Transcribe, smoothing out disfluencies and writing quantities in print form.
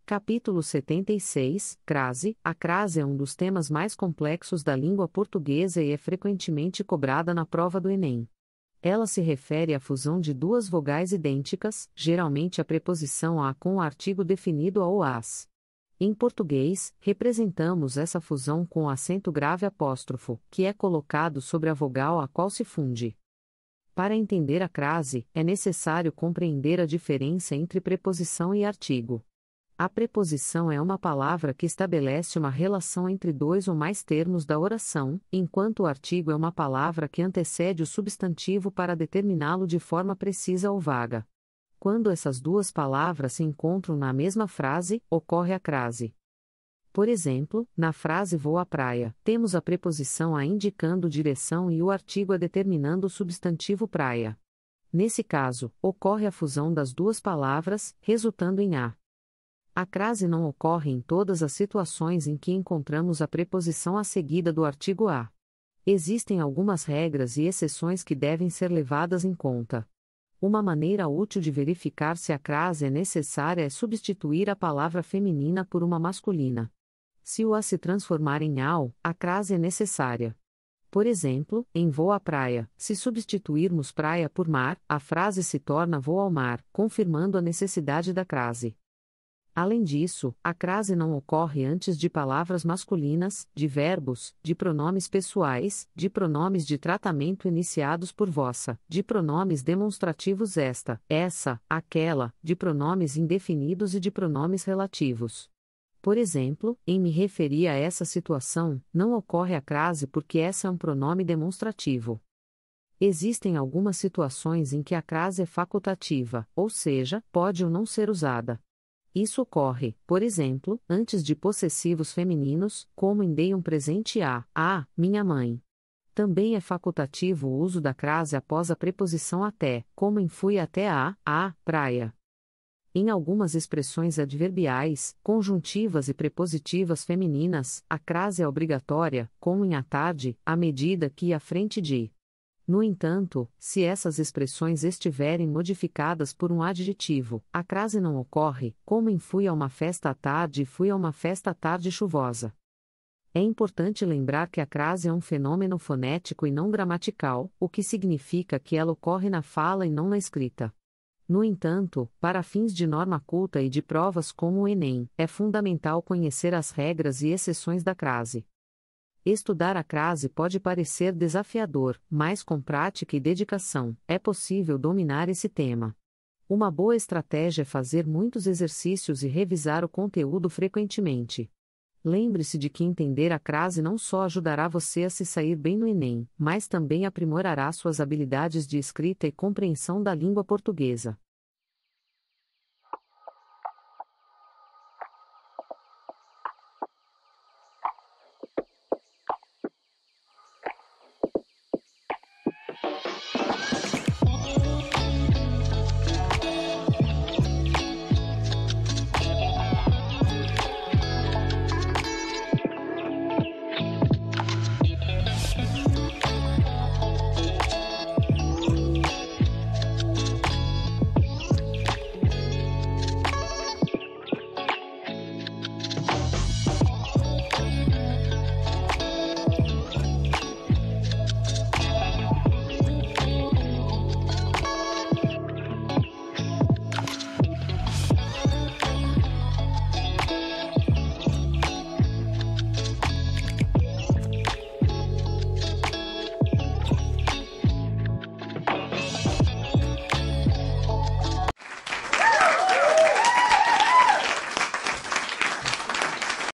Capítulo 76, Crase. A crase é um dos temas mais complexos da língua portuguesa e é frequentemente cobrada na prova do Enem. Ela se refere à fusão de duas vogais idênticas, geralmente a preposição a com o artigo definido ao as. Em português, representamos essa fusão com o acento grave apóstrofo, que é colocado sobre a vogal a qual se funde. Para entender a crase, é necessário compreender a diferença entre preposição e artigo. A preposição é uma palavra que estabelece uma relação entre dois ou mais termos da oração, enquanto o artigo é uma palavra que antecede o substantivo para determiná-lo de forma precisa ou vaga. Quando essas duas palavras se encontram na mesma frase, ocorre a crase. Por exemplo, na frase vou à praia, temos a preposição a indicando direção e o artigo a determinando o substantivo praia. Nesse caso, ocorre a fusão das duas palavras, resultando em a. A crase não ocorre em todas as situações em que encontramos a preposição a seguida do artigo a. Existem algumas regras e exceções que devem ser levadas em conta. Uma maneira útil de verificar se a crase é necessária é substituir a palavra feminina por uma masculina. Se o a se transformar em ao, a crase é necessária. Por exemplo, em vou à praia, se substituirmos praia por mar, a frase se torna vou ao mar, confirmando a necessidade da crase. Além disso, a crase não ocorre antes de palavras masculinas, de verbos, de pronomes pessoais, de pronomes de tratamento iniciados por vossa, de pronomes demonstrativos esta, essa, aquela, de pronomes indefinidos e de pronomes relativos. Por exemplo, em me referir a essa situação, não ocorre a crase porque essa é um pronome demonstrativo. Existem algumas situações em que a crase é facultativa, ou seja, pode ou não ser usada. Isso ocorre, por exemplo, antes de possessivos femininos, como em dei um presente a, minha mãe. Também é facultativo o uso da crase após a preposição até, como em fui até a, praia. Em algumas expressões adverbiais, conjuntivas e prepositivas femininas, a crase é obrigatória, como em à tarde, à medida que à frente de. No entanto, se essas expressões estiverem modificadas por um adjetivo, a crase não ocorre, como em fui a uma festa à tarde e fui a uma festa à tarde chuvosa. É importante lembrar que a crase é um fenômeno fonético e não gramatical, o que significa que ela ocorre na fala e não na escrita. No entanto, para fins de norma culta e de provas como o Enem, é fundamental conhecer as regras e exceções da crase. Estudar a crase pode parecer desafiador, mas com prática e dedicação, é possível dominar esse tema. Uma boa estratégia é fazer muitos exercícios e revisar o conteúdo frequentemente. Lembre-se de que entender a crase não só ajudará você a se sair bem no Enem, mas também aprimorará suas habilidades de escrita e compreensão da língua portuguesa.